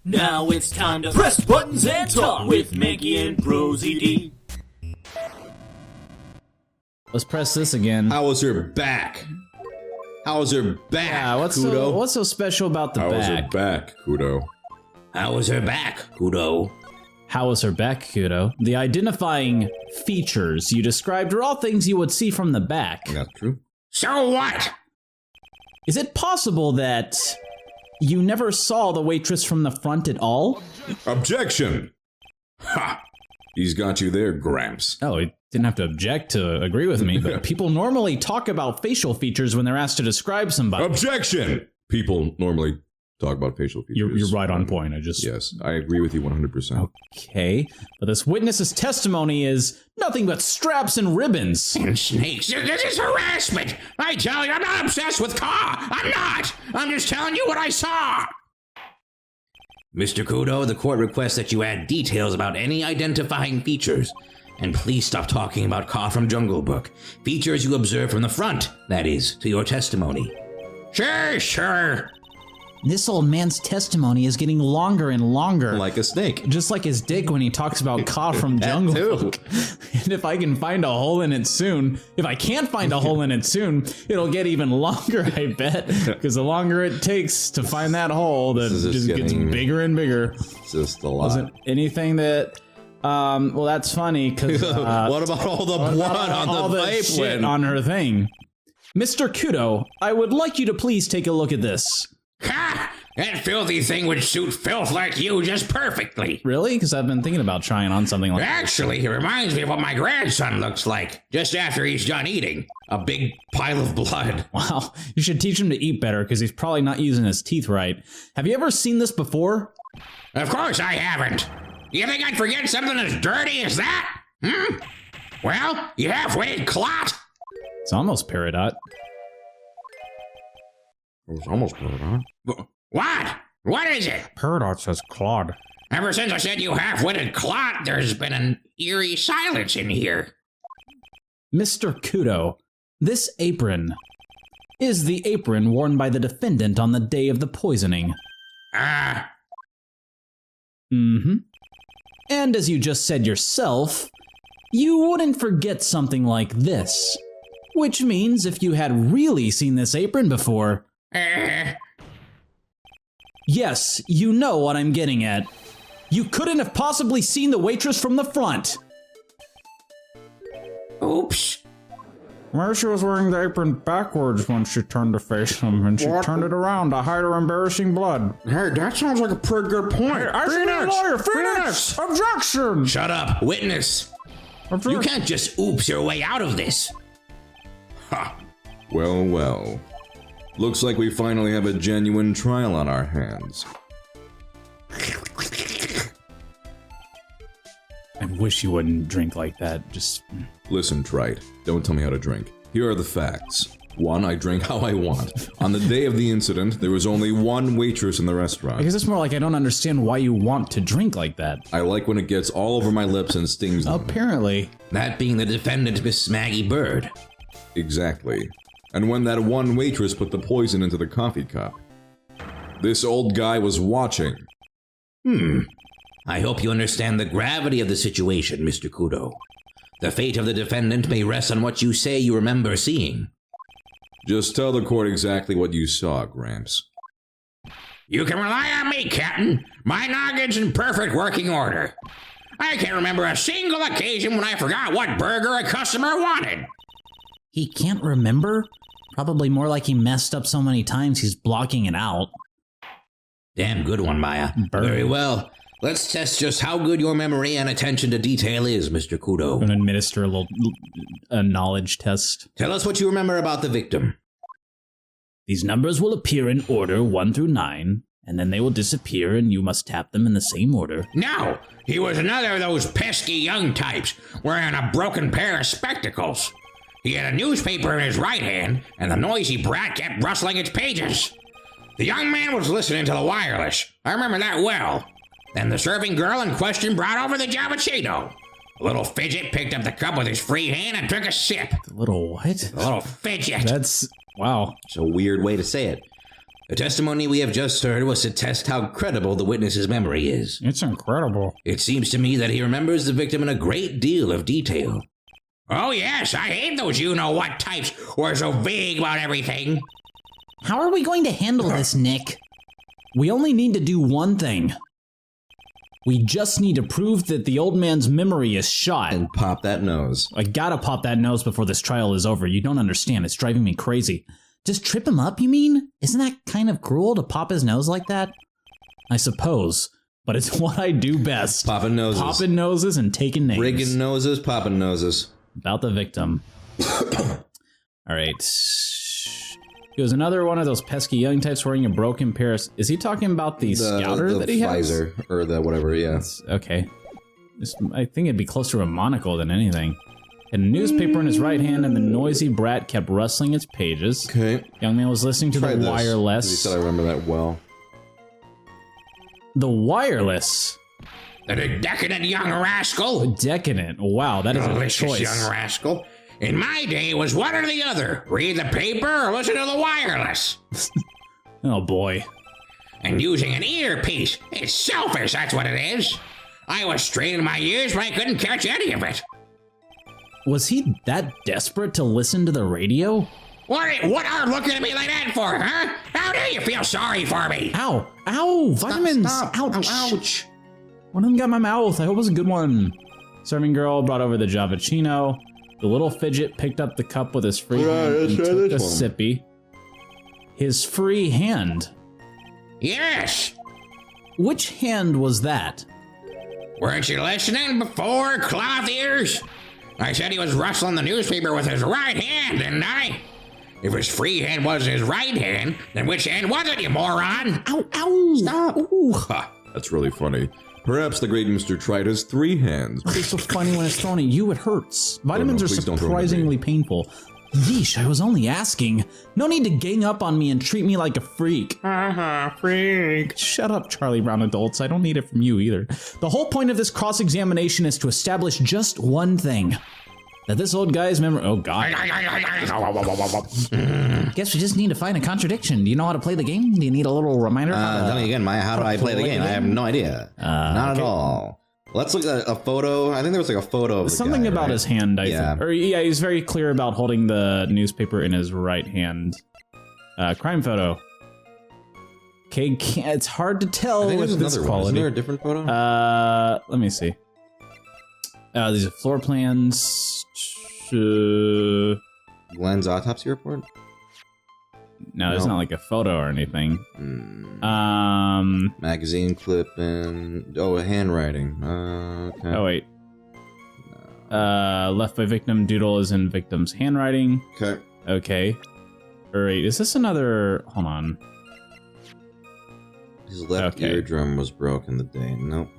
Now it's time to press buttons and talk with Manky and ProZD. Let's press this again. How was her back? How was her back, Yeah, what's so special about the How back? was her back, Kudo? How was her back, Kudo? How was her back, Kudo? The identifying features you described are all things you would see from the back. That's true. So what? Is it possible that you never saw the waitress from the front at all? Objection! Ha! He's got you there, Gramps. Oh, he didn't have to object to agree with me, but people normally talk about facial features when they're asked to describe somebody. Objection! People normally talk about facial features. You're right on point. Yes, I agree with you 100%. Okay, but this witness's testimony is nothing but straps and ribbons. And snakes. This is harassment. I tell you, I'm not obsessed with Ka. I'm not. I'm just telling you what I saw. Mr. Kudo, the court requests that you add details about any identifying features. And please stop talking about Ka from Jungle Book. Features you observe from the front, that is, to your testimony. Sure. This old man's testimony is getting longer and longer. Like a snake. Just like his dick when he talks about Ka from Jungle Book. And if I can find a hole in it soon, if I can't find a hole in it soon, it'll get even longer, I bet. Because the longer it takes to find that hole, the just gets bigger and bigger. Just a lot. Wasn't anything that... well, that's funny, because... what about all the blood on the shit on her thing? Mr. Kudo, I would like you to please take a look at this. Ha! That filthy thing would suit filth like you just perfectly. Really? Because I've been thinking about trying on something like that. Actually, it reminds me of what my grandson looks like, just after he's done eating. A big pile of blood. Wow, you should teach him to eat better, because he's probably not using his teeth right. Have you ever seen this before? Of course I haven't. You think I'd forget something as dirty as that? Well, you half-witted clot. It's almost Peridot. It was almost Peridot. What? What is it? Peridot says Claude. Ever since I said you half-witted clot, there's been an eerie silence in here. Mr. Kudo, this apron is the apron worn by the defendant on the day of the poisoning. Mm-hmm. And as you just said yourself, you wouldn't forget something like this. Which means if you had really seen this apron before... Yes, you know what I'm getting at. You couldn't have possibly seen the waitress from the front. Oops. Maybe she was wearing the apron backwards when she turned to face him, and she turned it around to hide her embarrassing blood. Hey, that sounds like a pretty good point. Phoenix! Objection! Shut up, witness. You can't just oops your way out of this. Ha! Well. Looks like we finally have a genuine trial on our hands. I wish you wouldn't drink like that, just... Listen, Wright, don't tell me how to drink. Here are the facts. 1, I drink how I want. On the day of the incident, there was only one waitress in the restaurant. I guess it's more like I don't understand why you want to drink like that. I like when it gets all over my lips and stings them. Apparently. That being the defendant, Miss Maggie Bird. Exactly. And when that one waitress put the poison into the coffee cup. This old guy was watching. I hope you understand the gravity of the situation, Mr. Kudo. The fate of the defendant may rest on what you say you remember seeing. Just tell the court exactly what you saw, Gramps. You can rely on me, Captain. My noggin's in perfect working order. I can't remember a single occasion when I forgot what burger a customer wanted. He can't remember? Probably more like he messed up so many times he's blocking it out. Damn good one, Maya. Very well. Let's test just how good your memory and attention to detail is, Mr. Kudo. I'm gonna administer a knowledge test. Tell us what you remember about the victim. These numbers will appear in order 1 through 9, and then they will disappear and you must tap them in the same order. No! He was another of those pesky young types wearing a broken pair of spectacles. He had a newspaper in his right hand, and the noisy brat kept rustling its pages. The young man was listening to the wireless. I remember that well. Then the serving girl in question brought over the Javachino. The little fidget picked up the cup with his free hand and took a sip. The little what? The little fidget. That's... wow. It's a weird way to say it. The testimony we have just heard was to test how credible the witness's memory is. It's incredible. It seems to me that he remembers the victim in a great deal of detail. Oh yes, I hate those you-know-what types who are so vague about everything. How are we going to handle this, Nick? We only need to do one thing. We just need to prove that the old man's memory is shot. And pop that nose. I gotta pop that nose before this trial is over. You don't understand. It's driving me crazy. Just trip him up, you mean? Isn't that kind of cruel to pop his nose like that? I suppose. But it's what I do best. Popping noses. Popping noses and taking names. Rigging noses, popping noses. About the victim. All right. He was another one of those pesky young types wearing a broken pair of... Is he talking about the scouter that he has? The visor, or the whatever, yeah. Okay. I think it'd be closer to a monocle than anything. Had a newspaper in his right hand, and the noisy brat kept rustling its pages. Okay. Young man was listening to the wireless. He said I remember that well. The wireless? The decadent young rascal. Decadent. Wow, that is a Delicious choice. young rascal. In my day, it was one or the other. Read the paper or listen to the wireless. Oh, boy. And using an earpiece. It's selfish, that's what it is. I was straining my ears, but I couldn't catch any of it. Was he that desperate to listen to the radio? What are looking at me like that for, huh? How dare you feel sorry for me? Ow! Ow! Vitamins! Stop. Ouch! Ouch! One of them got my mouth. I hope it was a good one. Serving girl brought over the Javachino. The little fidget picked up the cup with his free hand and took a sippy. His free hand? Yes! Which hand was that? Weren't you listening before, cloth ears? I said he was rustling the newspaper with his right hand, didn't I? If his free hand was his right hand, then which hand was it, you moron? Ow! Ow! Stop! Ooh. Ha! That's really funny. Perhaps the great Mr. Trite has 3 hands. It's so funny when it's thrown at you, it hurts. Vitamins are please don't throw them at me. surprisingly painful. Yeesh, I was only asking. No need to gang up on me and treat me like a freak. Freak. Shut up, Charlie Brown adults. I don't need it from you either. The whole point of this cross-examination is to establish just one thing. That this old guy's memory... Oh, God. Guess we just need to find a contradiction. Do you know how to play the game? Do you need a little reminder? Tell me again, Maya, how do I play the game? I have no idea. Not at all. Let's look at a photo. I think there was like a photo of the Something guy, about right? his hand, I think. Or, yeah, he's very clear about holding the newspaper in his right hand. Crime photo. Okay, it's hard to tell I think with there's this another one. quality. Isn't there a different photo? Let me see. These are floor plans. Glenn's autopsy report? No, there's not like a photo or anything. Magazine clipping. Oh, handwriting. Okay. Oh wait. Left by victim. Doodle is in victim's handwriting. Okay. Okay. All right. Is this another? Hold on. His left eardrum was broken the day. Nope.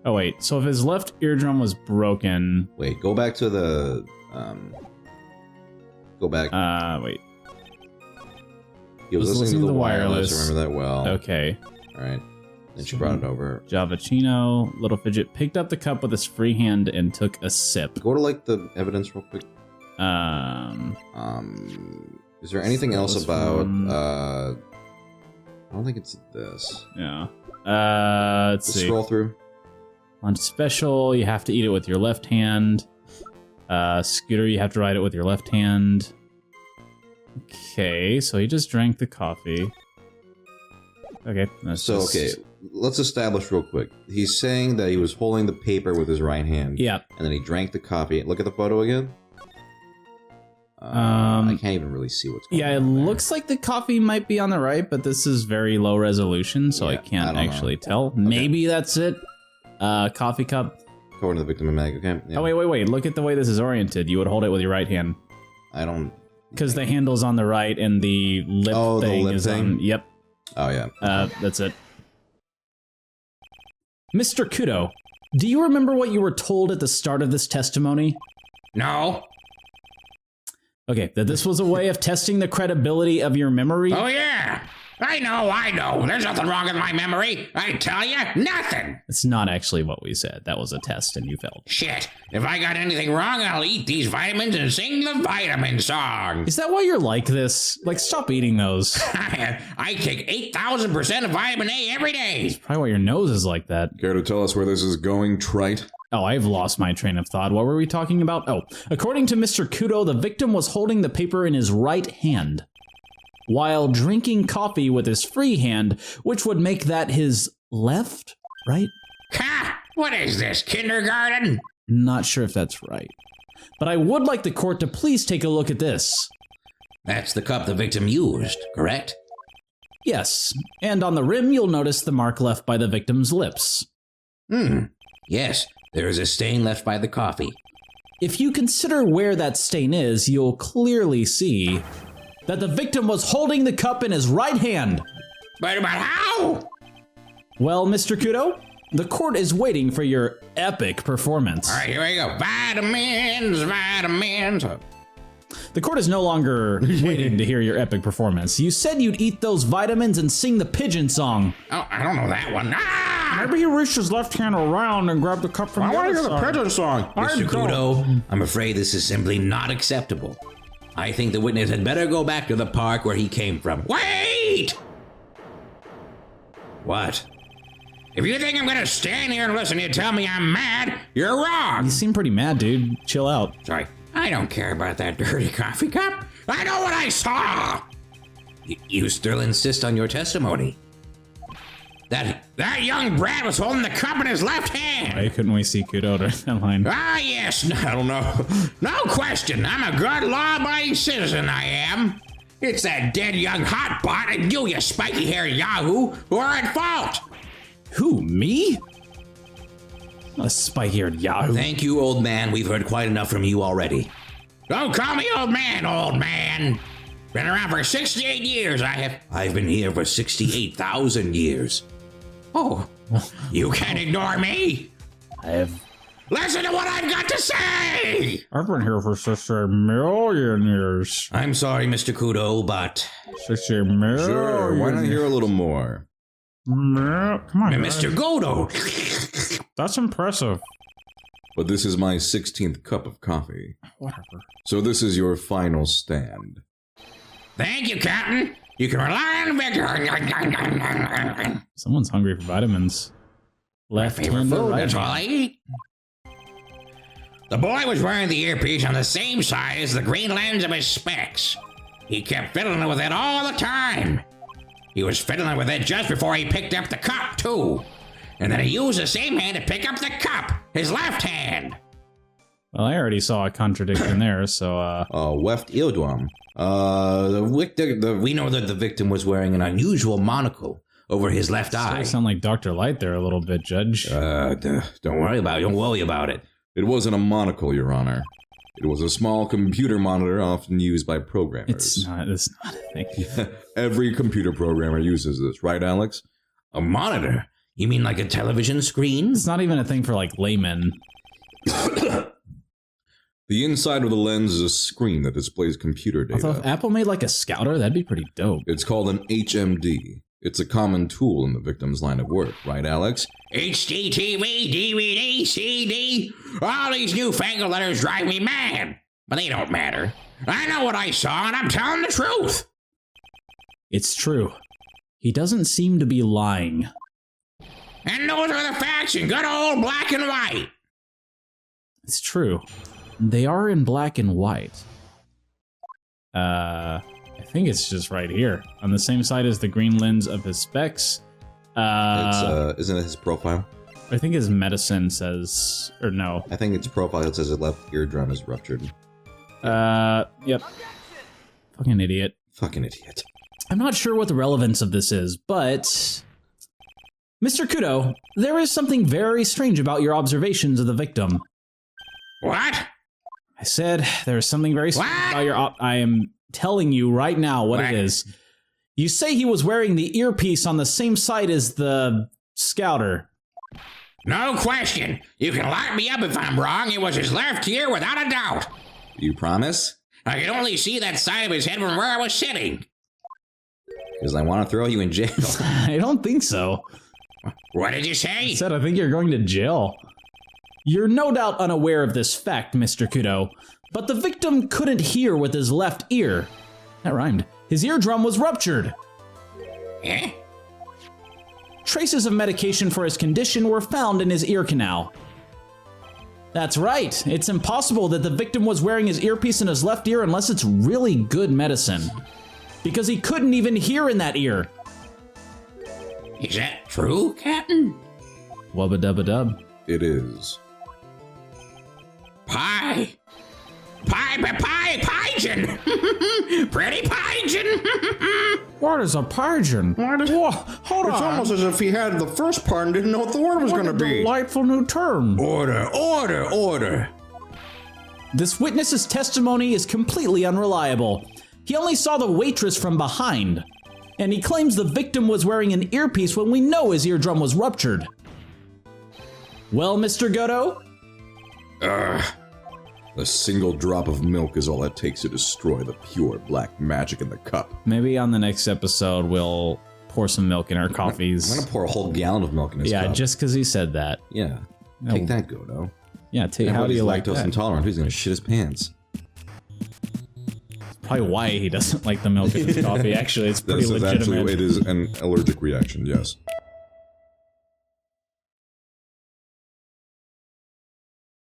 Oh wait. So if his left eardrum was broken. Wait. Go back to the. Go back. Wait. He was listening to the wireless. I remember that well. Okay. All right. Then she brought it over. Javachino, little fidget, picked up the cup with his free hand and took a sip. Go to like the evidence real quick. Is there anything else about? I don't think it's this. Yeah. Let's see. Scroll through. Lunch special, you have to eat it with your left hand. Scooter, you have to ride it with your left hand. Okay, so he just drank the coffee. Okay, okay, let's establish real quick. He's saying that he was holding the paper with his right hand. Yeah. And then he drank the coffee. Look at the photo again. I can't even really see what's going on. Yeah, it looks like the coffee might be on the right, but this is very low resolution, so I can't actually tell. Okay. Maybe that's it. Coffee cup. According to the victim and Mag, okay? Yeah. Oh, wait. Look at the way this is oriented. You would hold it with your right hand. I don't... Because the handle's on the right and the lip thing is on... Yep. Oh, yeah. That's it. Mr. Kudo, do you remember what you were told at the start of this testimony? No. Okay, that this was a way of testing the credibility of your memory? Oh, yeah. I know. There's nothing wrong with my memory. I tell you, nothing. It's not actually what we said. That was a test and you failed. Shit. If I got anything wrong, I'll eat these vitamins and sing the vitamin song. Is that why you're like this? Like, stop eating those. I take 8,000% of vitamin A every day. Probably why your nose is like that. Care to tell us where this is going, Trite? Oh, I've lost my train of thought. What were we talking about? Oh, according to Mr. Kudo, the victim was holding the paper in his right hand while drinking coffee with his free hand, which would make that his left, right? Ha! What is this, kindergarten? Not sure if that's right. But I would like the court to please take a look at this. That's the cup the victim used, correct? Yes, and on the rim you'll notice the mark left by the victim's lips. Yes, there is a stain left by the coffee. If you consider where that stain is, you'll clearly see that the victim was holding the cup in his right hand. But how? Well, Mr. Kudo, the court is waiting for your epic performance. All right, here we go. Vitamins. The court is no longer waiting to hear your epic performance. You said you'd eat those vitamins and sing the pigeon song. Oh, I don't know that one. Maybe he reached his left hand around and grabbed the cup from the other side. I want to hear the pigeon song. Mr. Kudo, I'm afraid this is simply not acceptable. I think the witness had better go back to the park where he came from. Wait! What? If you think I'm gonna stand here and listen to you tell me I'm mad, you're wrong. You seem pretty mad, dude. Chill out. Sorry, I don't care about that dirty coffee cup. I know what I saw. You still insist on your testimony? That young brat was holding the cup in his left hand. Why couldn't we see Kudo during that line? Ah, yes. I don't know. No question. I'm a good law-abiding citizen, I am. It's that dead young hotbot and you spiky-haired yahoo, who are at fault. Who, me? A spiky-haired yahoo. Thank you, old man. We've heard quite enough from you already. Don't call me old man, old man. Been around for 68 years, I have. I've been here for 68,000 years. Oh, you can't ignore me. I have. Listen to what I've got to say. I've been here for 60 million years. I'm sorry, Mr. Kudo, but 60 million. Sure, why not hear a little more? Come on, Mr. Kudo. That's impressive. But this is my 16th cup of coffee. Whatever. So this is your final stand. Thank you, Captain. You can rely on Victor. Someone's hungry for vitamins. Left hand or right That's all I hand. eat. The boy was wearing the earpiece on the same side as the green lens of his specs. He kept fiddling with it all the time. He was fiddling with it just before he picked up the cup, too. And then he used the same hand to pick up the cup, his left hand. Well, I already saw a contradiction there, so, Left eardrum. We know that the victim was wearing an unusual monocle over his left eye. You sound like Dr. Light there a little bit, Judge. Don't worry about it. It wasn't a monocle, Your Honor. It was a small computer monitor often used by programmers. It's not a thing. Every computer programmer uses this, right, Alex? A monitor? You mean like a television screen? It's not even a thing for, like, laymen. The inside of the lens is a screen that displays computer data. Although if Apple made like a scouter, that'd be pretty dope. It's called an HMD. It's a common tool in the victim's line of work, right, Alex? HDTV, DVD, CD. All these newfangled letters drive me mad. But they don't matter. I know what I saw, and I'm telling the truth. It's true. He doesn't seem to be lying. And those are the facts in good old black and white. It's true. They are in black and white. I think it's just right here. On the same side as the green lens of his specs. Isn't it his profile? I think his medicine says, or no. I think its profile says his left eardrum is ruptured. Yep. Fucking idiot. Fucking idiot. I'm not sure what the relevance of this is, but... Mr. Kudo, there is something very strange about your observations of the victim. What? I said there's something very strange about your I am telling you right now what it is. You say he was wearing the earpiece on the same side as the scouter. No question. You can lock me up if I'm wrong. It was his left ear without a doubt. You promise? I could only see that side of his head from where I was sitting. Because I want to throw you in jail. I don't think so. What did you say? I said I think you're going to jail. You're no doubt unaware of this fact, Mr. Kudo, but the victim couldn't hear with his left ear. That rhymed. His eardrum was ruptured. Eh? Traces of medication for his condition were found in his ear canal. That's right. It's impossible that the victim was wearing his earpiece in his left ear unless it's really good medicine. Because he couldn't even hear in that ear. Is that true, Captain? Wubba dubba dub. It is. Pie. Pigeon. Pretty pigeon. What is a pigeon? Whoa, hold on. It's almost as if he had the first part and didn't know what the word was going to be. Delightful new term. Order. This witness's testimony is completely unreliable. He only saw the waitress from behind. And he claims the victim was wearing an earpiece when we know his eardrum was ruptured. Well, Mr. Goto? A single drop of milk is all it takes to destroy the pure black magic in the cup. Maybe on the next episode we'll pour some milk in our coffees. I'm gonna pour a whole gallon of milk in his cup. Yeah, just because he said that. Yeah. Take that, Godo. Yeah, how do you like lactose that? intolerant? He's gonna shit his pants. Probably why he doesn't like the milk in his coffee. Actually, it's pretty This is legitimate. actually, it is an allergic reaction, yes.